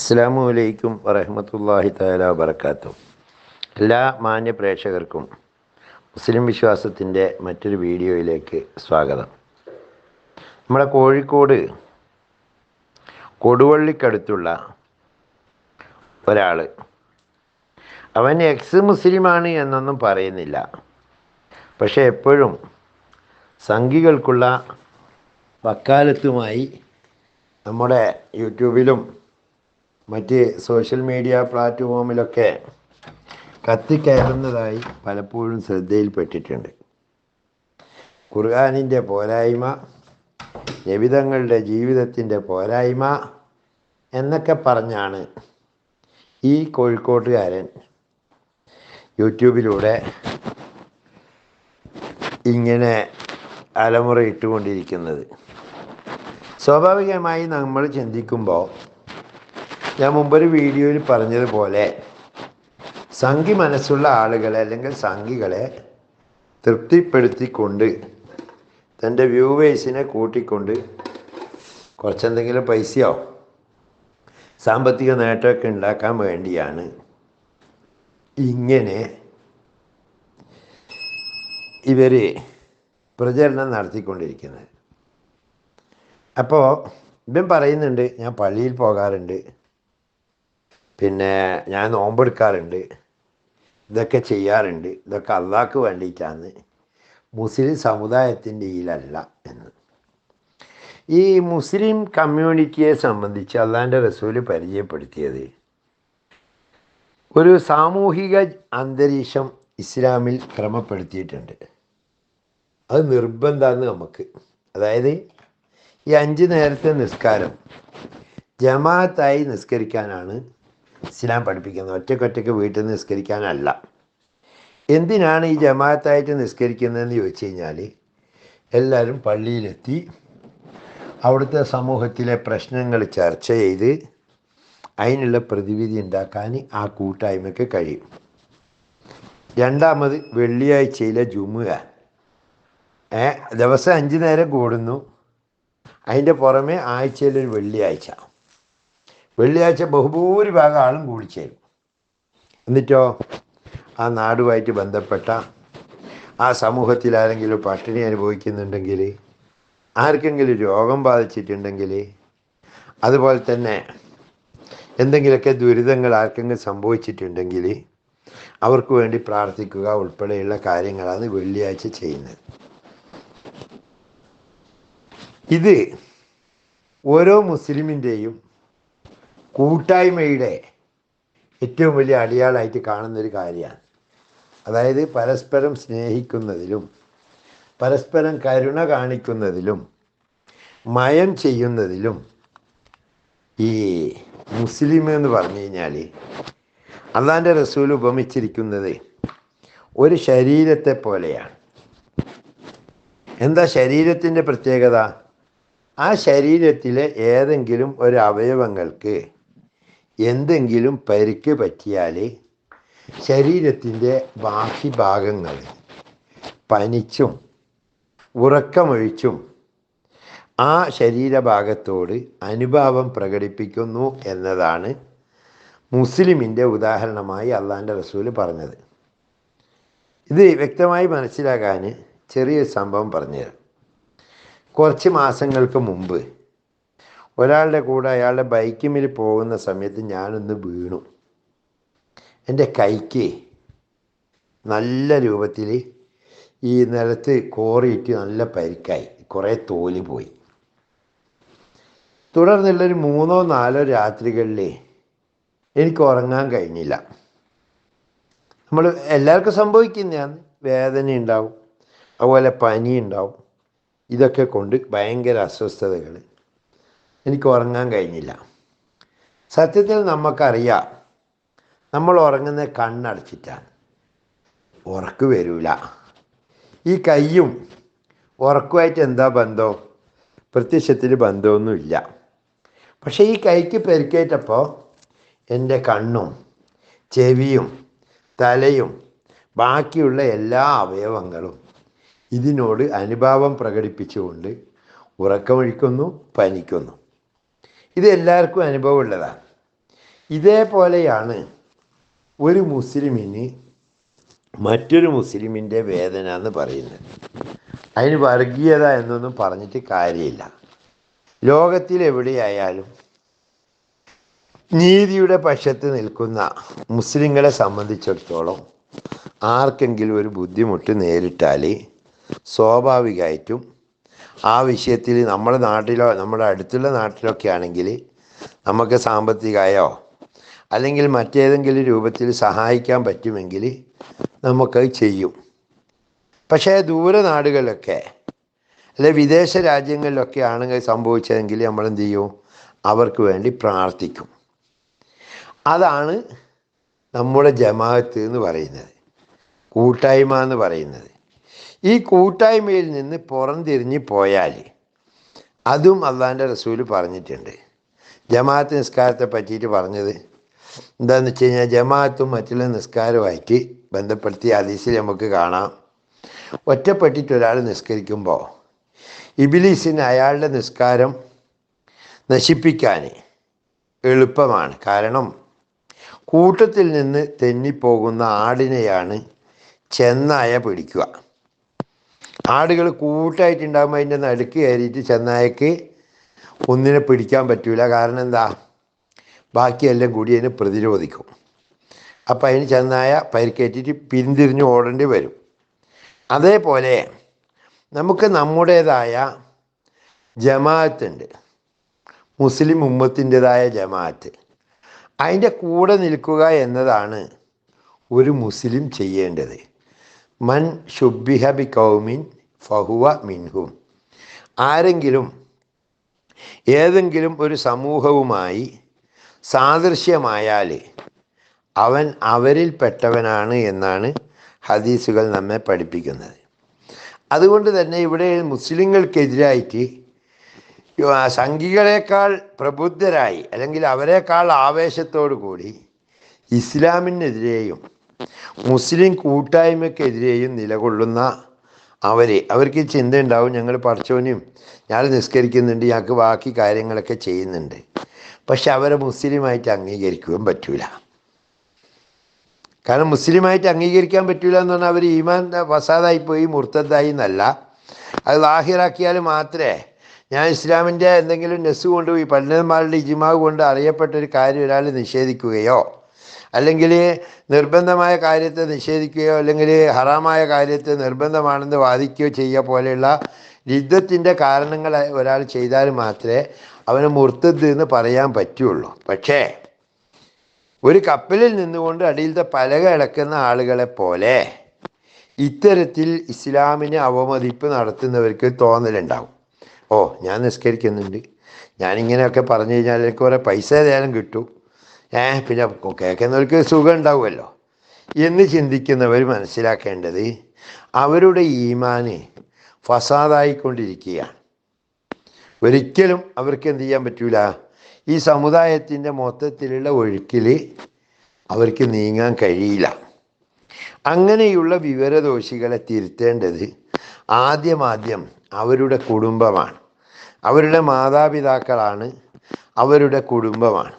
അസ്സലാമു അലൈക്കും വറഹ്മത്തുള്ളാഹി തആല വബറകാതുഹു. എല്ലാ മാന്യ പ്രേക്ഷകർക്കും മുസ്ലിം വിശ്വാസത്തിൻ്റെ മറ്റൊരു വീഡിയോയിലേക്ക് സ്വാഗതം. നമ്മുടെ കോഴിക്കോട് കൊടുവള്ളിക്കടുത്തുള്ള ഒരാൾ, അവൻ എക്സ് മുസ്ലിമാണ് എന്നൊന്നും പറയുന്നില്ല, പക്ഷേ എപ്പോഴും സംഘികൾക്കുള്ള വക്കാലത്തുമായി നമ്മുടെ യൂട്യൂബിലും മറ്റ് സോഷ്യൽ മീഡിയ പ്ലാറ്റ്ഫോമിലൊക്കെ കത്തിക്കയറുന്നതായി പലപ്പോഴും ശ്രദ്ധയിൽപ്പെട്ടിട്ടുണ്ട്. ഖുർആനിൻ്റെ പോരായ്മ, നബിതങ്ങളുടെ ജീവിതത്തിൻ്റെ പോരായ്മ എന്നൊക്കെ പറഞ്ഞാണ് ഈ കോഴിക്കോട്ടുകാരൻ യൂട്യൂബിലൂടെ ഇങ്ങനെ അലമുറയിട്ടുകൊണ്ടിരിക്കുന്നത്. സ്വാഭാവികമായി നമ്മൾ ചിന്തിക്കുമ്പോൾ, ഞാൻ മുമ്പൊരു വീഡിയോയിൽ പറഞ്ഞതുപോലെ, സംഘി മനസ്സുള്ള ആളുകളെ അല്ലെങ്കിൽ സംഘികളെ തൃപ്തിപ്പെടുത്തിക്കൊണ്ട് തൻ്റെ വ്യൂവേഴ്സിനെ കൂട്ടിക്കൊണ്ട് കുറച്ചെന്തെങ്കിലും പൈസയോ സാമ്പത്തിക നേട്ടമൊക്കെ ഉണ്ടാക്കാൻ വേണ്ടിയാണ് ഇങ്ങനെ ഇവർ പ്രചരണം നടത്തിക്കൊണ്ടിരിക്കുന്നത്. അപ്പോൾ ഇവൻ പറയുന്നുണ്ട്, ഞാൻ പള്ളിയിൽ പോകാറുണ്ട്, പിന്നെ ഞാൻ നോമ്പെടുക്കാറുണ്ട്, ഇതൊക്കെ ചെയ്യാറുണ്ട്, ഇതൊക്കെ അള്ളാഹ്ക്ക് വേണ്ടിയിട്ടാണ്, മുസ്ലിം സമുദായത്തിൻ്റെ കീഴിലല്ല എന്ന്. ഈ മുസ്ലിം കമ്മ്യൂണിറ്റിയെ സംബന്ധിച്ച് അള്ളാഹിൻ്റെ റസൂല് പരിചയപ്പെടുത്തിയത് ഒരു സാമൂഹിക അന്തരീക്ഷം ഇസ്ലാമിൽ ക്രമപ്പെടുത്തിയിട്ടുണ്ട്. അത് നിർബന്ധമാണ് നമുക്ക്. അതായത് ഈ 5 നേരത്തെ നിസ്കാരം ജമാഅത്തായി നിസ്കരിക്കാനാണ് ഇസ്ലാം പഠിപ്പിക്കുന്നത്, ഒറ്റയ്ക്കൊറ്റയ്ക്ക് വീട്ടിൽ നിന്ന് നിസ്കരിക്കാനല്ല. എന്തിനാണ് ഈ ജമാഅത്തായിട്ട് നിസ്കരിക്കുന്നതെന്ന് ചോദിച്ചു കഴിഞ്ഞാൽ, എല്ലാവരും പള്ളിയിലെത്തി അവിടുത്തെ സമൂഹത്തിലെ പ്രശ്നങ്ങൾ ചർച്ച ചെയ്ത് അതിനുള്ള പ്രതിവിധി ഉണ്ടാക്കാൻ ആ കൂട്ടായ്മയ്ക്ക് കഴിയും. രണ്ടാമത്, വെള്ളിയാഴ്ചയിലെ ജുമുഅ ദിവസം 5 നേരം കൂടുന്നു. അതിൻ്റെ പുറമെ ആഴ്ചയിലൊരു വെള്ളിയാഴ്ച ബഹുഭൂരിഭാഗം ആളും കൂടിച്ചേരും. എന്നിട്ടോ ആ നാടുമായിട്ട് ബന്ധപ്പെട്ട ആ സമൂഹത്തിൽ ആരെങ്കിലും പട്ടിണി അനുഭവിക്കുന്നുണ്ടെങ്കിൽ, ആർക്കെങ്കിലും രോഗം ബാധിച്ചിട്ടുണ്ടെങ്കിൽ, അതുപോലെ തന്നെ എന്തെങ്കിലുമൊക്കെ ദുരിതങ്ങൾ ആർക്കെങ്കിലും സംഭവിച്ചിട്ടുണ്ടെങ്കിൽ അവർക്ക് വേണ്ടി പ്രാർത്ഥിക്കുക ഉൾപ്പെടെയുള്ള കാര്യങ്ങളാണ് വെള്ളിയാഴ്ച ചെയ്യുന്നത്. ഇത് ഓരോ മുസ്ലിമിൻ്റെയും കൂട്ടായ്മയുടെ ഏറ്റവും വലിയ അടയാളമായിട്ട് കാണുന്നൊരു കാര്യമാണ്. അതായത് പരസ്പരം സ്നേഹിക്കുന്നതിലും പരസ്പരം കരുണ കാണിക്കുന്നതിലും മയം ചെയ്യുന്നതിലും ഈ മുസ്ലിം എന്ന് പറഞ്ഞു കഴിഞ്ഞാൽ അള്ളാഹിൻ്റെ റസൂൽ ഉപമിച്ചിരിക്കുന്നത് ഒരു ശരീരത്തെ പോലെയാണ്. എന്താ ശരീരത്തിൻ്റെ പ്രത്യേകത? ആ ശരീരത്തിലെ ഏതെങ്കിലും ഒരു അവയവങ്ങൾക്ക് എന്തെങ്കിലും പരിക്ക് പറ്റിയാൽ ശരീരത്തിൻ്റെ ബാക്കി ഭാഗങ്ങൾ പനിച്ചും ഉറക്കമൊഴിച്ചും ആ ശരീരഭാഗത്തോട് അനുഭാവം പ്രകടിപ്പിക്കുന്നു എന്നതാണ് മുസ്ലിമിൻ്റെ ഉദാഹരണമായി അള്ളാഹിൻ്റെ റസൂല് പറഞ്ഞത്. ഇത് വ്യക്തമായി മനസ്സിലാക്കാൻ ചെറിയൊരു സംഭവം പറഞ്ഞുതരാം. കുറച്ച് മാസങ്ങൾക്ക് മുമ്പ് ഒരാളുടെ കൂടെ അയാളുടെ ബൈക്കിൽ പോകുന്ന സമയത്ത് ഞാനൊന്ന് വീണു. എൻ്റെ കൈക്ക് നല്ല രൂപത്തിൽ ഈ നിലത്ത് കോറിയിട്ട് നല്ല പരിക്കായി, കുറേ തോല് പോയി. തുടർന്നുള്ളൊരു 3-4 രാത്രികളിൽ എനിക്ക് ഉറങ്ങാൻ കഴിഞ്ഞില്ല. നമ്മൾ എല്ലാവർക്കും സംഭവിക്കുന്നതാണ്. വേദന ഉണ്ടാവും, അതുപോലെ പനി ഉണ്ടാവും. ഇതൊക്കെ കൊണ്ട് ഭയങ്കര അസ്വസ്ഥതകൾ. എനിക്ക് ഉറങ്ങാൻ കഴിഞ്ഞില്ല. സത്യത്തിൽ നമുക്കറിയാം, നമ്മൾ ഉറങ്ങുന്ന കണ്ണടച്ചിട്ടാണ്, ഉറക്ക് വരില്ല. ഈ കയ്യും ഉറക്കുമായിട്ട് എന്താ ബന്ധം? പ്രത്യക്ഷത്തിൽ ബന്ധമൊന്നുമില്ല. പക്ഷേ ഈ കൈക്ക് പരിക്കേറ്റപ്പോൾ എൻ്റെ കണ്ണും ചെവിയും തലയും ബാക്കിയുള്ള എല്ലാ അവയവങ്ങളും ഇതിനോട് അനുഭാവം പ്രകടിപ്പിച്ചുകൊണ്ട് ഉറക്കമൊഴിക്കുന്നു, പനിക്കുന്നു. ഇത് എല്ലാവർക്കും അനുഭവമുള്ളതാണ്. ഇതേപോലെയാണ് ഒരു മുസ്ലിമിന് മറ്റൊരു മുസ്ലിമിൻ്റെ വേദന എന്ന് പറയുന്നത്. അതിന് വർഗീയത എന്നൊന്നും പറഞ്ഞിട്ട് കാര്യമില്ല. ലോകത്തിലെവിടെയായാലും നീതിയുടെ പക്ഷത്ത് നിൽക്കുന്ന മുസ്ലിങ്ങളെ സംബന്ധിച്ചിടത്തോളം ആർക്കെങ്കിലും ഒരു ബുദ്ധിമുട്ട് നേരിട്ടാൽ സ്വാഭാവികമായിട്ടും ആ വിഷയത്തിൽ നമ്മുടെ നാട്ടിലോ നമ്മുടെ അടുത്തുള്ള നാട്ടിലൊക്കെ ആണെങ്കിൽ നമുക്ക് സാമ്പത്തികമായോ അല്ലെങ്കിൽ മറ്റേതെങ്കിലും രൂപത്തിൽ സഹായിക്കാൻ പറ്റുമെങ്കിൽ നമുക്കത് ചെയ്യും. പക്ഷേ ദൂരനാടുകളിലൊക്കെ അല്ലെ വിദേശ രാജ്യങ്ങളിലൊക്കെ ആണെങ്കിൽ സംഭവിച്ചതെങ്കിൽ നമ്മളെന്ത് ചെയ്യും? അവർക്ക് വേണ്ടി പ്രാർത്ഥിക്കും. അതാണ് നമ്മുടെ ജമാഅത്ത് എന്ന് പറയുന്നത്, കൂട്ടായ്മ എന്ന് പറയുന്നത്. ഈ കൂട്ടായ്മയിൽ നിന്ന് പുറംതിരിഞ്ഞ് പോയാൽ അതും അള്ളാഹിൻ്റെ റസൂല് പറഞ്ഞിട്ടുണ്ട്. ജമാഅത്ത് നിസ്കാരത്തെ പറ്റിയിട്ട് പറഞ്ഞത് എന്താണെന്ന് വെച്ച് കഴിഞ്ഞാൽ, ജമാഅത്തും മറ്റുള്ള നിസ്കാരവുമായിട്ട് ബന്ധപ്പെടുത്തി ഹദീസിൽ നമുക്ക് കാണാം, ഒറ്റപ്പെട്ടിട്ട് ഒരാൾ നിസ്കരിക്കുമ്പോൾ ഇബ്ലീസിന് അയാളുടെ നിസ്കാരം നശിപ്പിക്കാൻ എളുപ്പമാണ്. കാരണം കൂട്ടത്തിൽ നിന്ന് തെന്നിപ്പോകുന്ന ആടിനെയാണ് ചെന്നായ പിടിക്കുക. ആടുകൾ കൂട്ടായിട്ടുണ്ടാകുമ്പോൾ അതിൻ്റെ നടുക്ക് കയറിയിട്ട് ചെന്നായക്ക് ഒന്നിനെ പിടിക്കാൻ പറ്റൂല. കാരണം എന്താ? ബാക്കിയെല്ലാം കൂടി അതിനെ പ്രതിരോധിക്കും. അപ്പം അതിന് ചെന്നായ പരിക്കേറ്റിട്ട് പിന്തിരിഞ്ഞ് ഓടേണ്ടി വരും. അതേപോലെ നമുക്ക് നമ്മുടേതായ ജമാഅത്തുണ്ട്, മുസ്ലിം ഉമ്മത്തിൻ്റെതായ ജമാഅത്ത്. അതിൻ്റെ കൂടെ നിൽക്കുക എന്നതാണ് ഒരു മുസ്ലിം ചെയ്യേണ്ടത്. മൻ ശുബ്ബിഹ ബി കൗമിൻ ഫഹുവ മിൻഹും. ആരെങ്കിലും ഏതെങ്കിലും ഒരു സമൂഹവുമായി സാദൃശ്യമായാൽ അവൻ അവരിൽപ്പെട്ടവനാണ് എന്നാണ് ഹദീസുകൾ നമ്മെ പഠിപ്പിക്കുന്നത്. അതുകൊണ്ട് തന്നെ ഇവിടെ മുസ്ലിങ്ങൾക്കെതിരായിട്ട് സംഘികളെക്കാൾ പ്രബുദ്ധരായി അല്ലെങ്കിൽ അവരെക്കാൾ ആവേശത്തോടു കൂടി ഇസ്ലാമിനെതിരെയും മുസ്ലിം കൂട്ടായ്മക്കെതിരെയും നിലകൊള്ളുന്ന അവർക്ക് ചിന്ത ഉണ്ടാവും, ഞങ്ങൾ പഠിച്ചവനും ഞാൻ നിസ്കരിക്കുന്നുണ്ട്, ഞങ്ങൾക്ക് ബാക്കി കാര്യങ്ങളൊക്കെ ചെയ്യുന്നുണ്ട്. പക്ഷെ അവരെ മുസ്ലിമായിട്ട് അംഗീകരിക്കുകയും പറ്റൂല. കാരണം മുസ്ലിമായിട്ട് അംഗീകരിക്കാൻ പറ്റൂല എന്ന് പറഞ്ഞാൽ അവർ ഈമാൻ ഫസാദായിപ്പോയി, മുർത്തദ്ദായി എന്നല്ല. അത് ലാഹിറാക്കിയാൽ മാത്രമേ ഞാൻ ഇസ്ലാമിൻ്റെ എന്തെങ്കിലും നെസ് കൊണ്ടുപോയി പണ്ഡിതന്മാരുടെ ഇജ്മാവ് കൊണ്ട് അറിയപ്പെട്ടൊരു കാര്യം ഒരാൾ നിഷേധിക്കുകയോ അല്ലെങ്കിൽ നിർബന്ധമായ കാര്യത്തെ നിഷേധിക്കുകയോ അല്ലെങ്കിൽ ഹറാമായ കാര്യത്തെ നിർബന്ധമാണെന്ന് വാദിക്കുകയോ ചെയ്യുക പോലെയുള്ള രിദ്ദത്തിൻ്റെ കാരണങ്ങൾ ഒരാൾ ചെയ്താൽ മാത്രമേ അവന് മുർത്തദ് എന്ന് പറയാൻ പറ്റുള്ളൂ. പക്ഷേ ഒരു കപ്പലിൽ നിന്നുകൊണ്ട് അടിയിലത്തെ പലക ഇളക്കുന്ന ആളുകളെ പോലെ ഇത്തരത്തിൽ ഇസ്ലാമിനെ അവമതിപ്പ് നടത്തുന്നവർക്ക് തോന്നലുണ്ടാവും, ഓ ഞാൻ നിസ്കരിക്കുന്നുണ്ട്, ഞാനിങ്ങനെയൊക്കെ പറഞ്ഞു കഴിഞ്ഞാൽ എനിക്ക് കുറേ പൈസ ഏതായാലും കിട്ടും, പിന്നെ കേൾക്കുന്നവർക്ക് സുഖം ഉണ്ടാവുമല്ലോ എന്ന് ചിന്തിക്കുന്നവർ മനസ്സിലാക്കേണ്ടത് അവരുടെ ഈമാന് ഫസാദായിക്കൊണ്ടിരിക്കുകയാണ്. ഒരിക്കലും അവർക്ക് എന്ത് ചെയ്യാൻ പറ്റൂല, ഈ സമുദായത്തിൻ്റെ മൊത്തത്തിലുള്ള ഒഴുക്കിൽ അവർക്ക് നീങ്ങാൻ കഴിയില്ല. അങ്ങനെയുള്ള വിവരദോഷികളെ തിരുത്തേണ്ടത് ആദ്യം അവരുടെ കുടുംബമാണ്, അവരുടെ മാതാപിതാക്കളാണ്, അവരുടെ കുടുംബമാണ്.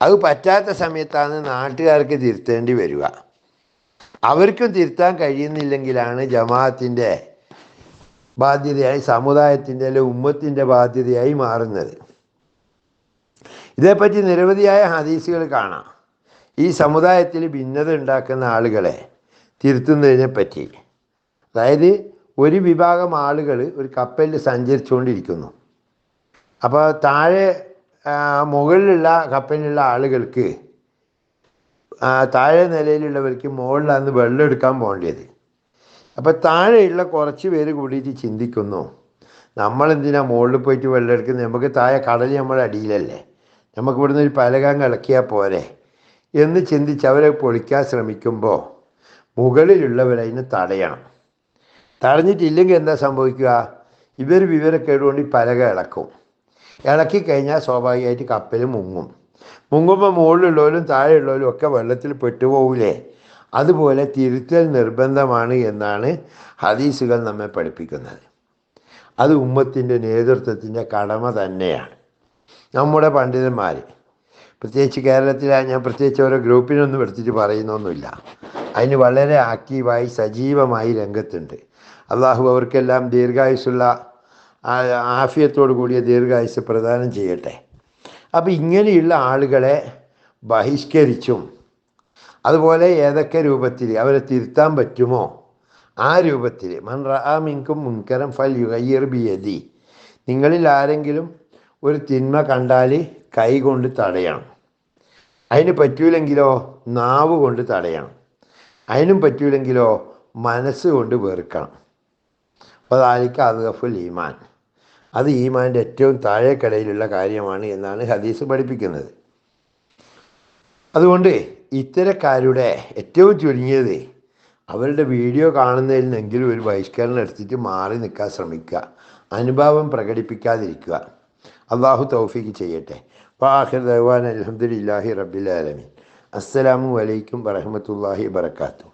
അത് പറ്റാത്ത സമയത്താണ് നാട്ടുകാർക്ക് തിരുത്തേണ്ടി വരിക. അവർക്കും തിരുത്താൻ കഴിയുന്നില്ലെങ്കിലാണ് ജമാഅത്തിൻ്റെ ബാധ്യതയായി, സമുദായത്തിൻ്റെ അല്ലെ ഉമ്മത്തിൻ്റെ ബാധ്യതയായി മാറുന്നത്. ഇതേപ്പറ്റി നിരവധിയായ ഹദീസുകൾ കാണാം. ഈ സമുദായത്തിൽ ഭിന്നത ഉണ്ടാക്കുന്ന ആളുകളെ തിരുത്തുന്നതിനെ പറ്റി. അതായത് ഒരു വിഭാഗം ആളുകൾ ഒരു കപ്പലിൽ സഞ്ചരിച്ചുകൊണ്ടിരിക്കുന്നു. അപ്പോൾ താഴെ മുകളിലുള്ള കപ്പലിലുള്ള ആളുകൾക്ക് താഴെ നിലയിലുള്ളവർക്ക് മുകളിലാണ് വെള്ളം എടുക്കാൻ പോകേണ്ടത്. അപ്പോൾ താഴെയുള്ള കുറച്ച് പേര് കൂടിയിട്ട് ചിന്തിക്കുന്നു, നമ്മളെന്തിനാ മുകളിൽ പോയിട്ട് വെള്ളം എടുക്കുന്നത്, നമുക്ക് താഴെ കടൽ നമ്മുടെ അടിയിലല്ലേ, നമുക്ക് ഇവിടുന്ന് ഒരു പലകം ഇളക്കിയാൽ പോരെ എന്ന് ചിന്തിച്ച് അവരെ പൊളിക്കാൻ ശ്രമിക്കുമ്പോൾ മുകളിലുള്ളവരതിനെ തടയണം. തടഞ്ഞിട്ടില്ലെങ്കിൽ എന്താ സംഭവിക്കുക, ഇവർ വിവരക്കേടുകൊണ്ട് ഈ പലക ഇളക്കും. ഇളക്കിക്കഴിഞ്ഞാൽ സ്വാഭാവികമായിട്ട് കപ്പൽ മുങ്ങുമ്പോൾ മുകളിലുള്ളവരും താഴെയുള്ളവരും ഒക്കെ വെള്ളത്തിൽ പെട്ടുപോകില്ലേ. അതുപോലെ തിരുത്തൽ നിർബന്ധമാണ് എന്നാണ് ഹദീസുകൾ നമ്മെ പഠിപ്പിക്കുന്നത്. അത് ഉമ്മത്തിൻ്റെ നേതൃത്വത്തിൻ്റെ കടമ തന്നെയാണ്. നമ്മുടെ പണ്ഡിതന്മാർ പ്രത്യേകിച്ച് കേരളത്തിലെ ഞാൻ പ്രത്യേകിച്ച് ഓരോ ഗ്രൂപ്പിനൊന്നും എടുത്തിട്ട് പറയുന്നൊന്നുമില്ല. അതിന് വളരെ ആക്റ്റീവായി സജീവമായി രംഗത്തുണ്ട്. അള്ളാഹു അവർക്കെല്ലാം ദീർഘായുസ്സുള്ള ആഫിയത്തോടു കൂടിയ ദീർഘായുസ് പ്രദാനം ചെയ്യട്ടെ. അപ്പം ഇങ്ങനെയുള്ള ആളുകളെ ബഹിഷ്കരിച്ചും അതുപോലെ ഏതൊക്കെ രൂപത്തിൽ അവരെ തിരുത്താൻ പറ്റുമോ ആ രൂപത്തിൽ മൻ റഅ മിൻകും മുൻകരം ഫൽ യുഗയ്യിർ ബിയദി, നിങ്ങളിൽ ആരെങ്കിലും ഒരു തിന്മ കണ്ടാൽ കൈ കൊണ്ട് തടയണം. അതിന് പറ്റൂലെങ്കിലോ നാവ് കൊണ്ട് തടയണം. അതിനും പറ്റൂലെങ്കിലോ മനസ്സുകൊണ്ട് വെറുക്കണം. അപ്പോൾ അതായിരിക്കും അദ്ഗഫുൽ ഈമാൻ. അത് ഈമാൻ്റെ ഏറ്റവും താഴേക്കടയിലുള്ള കാര്യമാണ് എന്നാണ് ഹദീസ് പഠിപ്പിക്കുന്നത്. അതുകൊണ്ട് ഇത്തരക്കാരുടെ ഏറ്റവും ചുരുങ്ങിയത് അവരുടെ വീഡിയോ കാണുന്നതിൽ നിന്നെങ്കിലും ഒരു ബഹിഷ്കരണം എടുത്തിട്ട് മാറി നിൽക്കാൻ ശ്രമിക്കുക, അനുഭാവം പ്രകടിപ്പിക്കാതിരിക്കുക. അള്ളാഹു തൗഫീഖ് ചെയ്യട്ടെ. ആഖിർ ദഅ്വാന അൽഹംദുലില്ലാഹി റബ്ബിൽ ആലമീൻ. അസ്സലാമു അലൈക്കും വറഹ്മത്തുള്ളാഹി വബറകാതുഹു.